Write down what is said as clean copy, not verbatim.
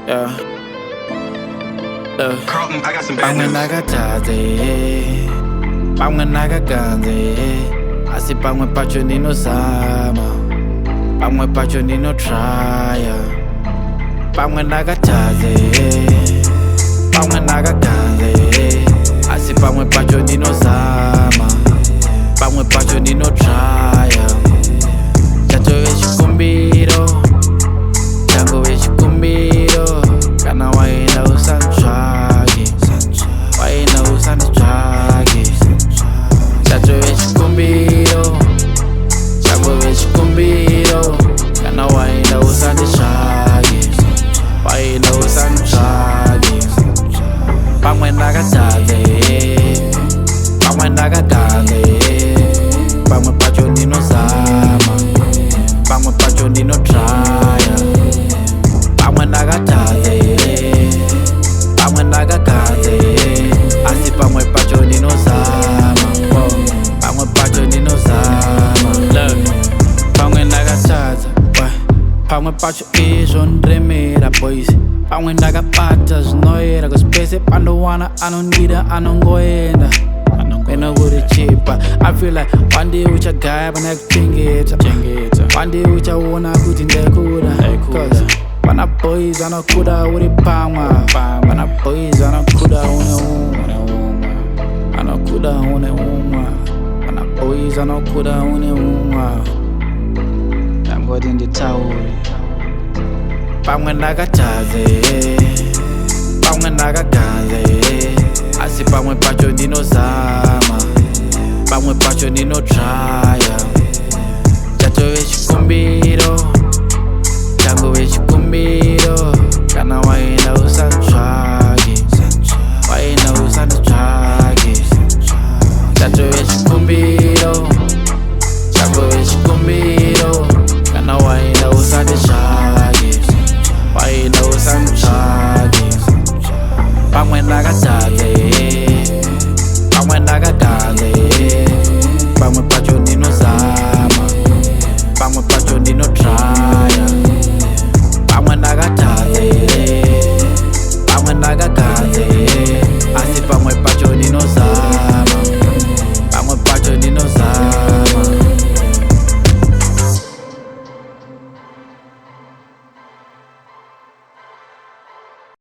Yeah. Calton, I got some bad news. Pamwe nakaganze, asi pamwe pacho ndinozama, pamwe pacho ndinotrya. Pamwe nakatadze, pamwe nakaganze, asi pamwe pacho ndinozama, pamwe pacho ndinotrya. Chatove chikumbiro, changove chikumbiro, kana waenda usantsvake, waenda usantsvake. Chatove chikumbiro, changove chikumbiro, kana waenda usanditsvake, waenda usantsvake. Pamwe ndakatadze, pamwe ndakaganze, pamwe pacho ndinozama, pamwe pacho ndinotrya. Pamwe ndakatadze, pamwe ndakaganze, asi pamwe pacho ndinozama, pamwe pacho ndinozama. Pamwe ndakatadza, pamwe pacho izvo ndremera boys. Pamwe ndakabata zvinoera kusipese pandowana anondida anongoenda kuti chipa. I feel like one day uchagaya pana kuchengeta, one day uchaona kuti ndekuda. Cause pana boys anokuda uri pamwe, pana boys anokuda une umwe, anokuda une umwe, pana boys anokuda une umwe. Ndangoti nditaure. Pamwe ndakatadze, pamwe ndakaganze, asi pamwe pacho ndinozama, pamwe pacho ndinotrya. Chatove chikumbiro, changove chikumbiro, kana waenda usantsvake, waenda usanditsvake. Chatove chikumbiro, changove chikumbiro, kana waenda usanditsvake, waenda usantsvake. Pamwe ndakatadze, pamwe ndakaganze, pamwe pacho ndinozama, pamwe pacho ndinotrya.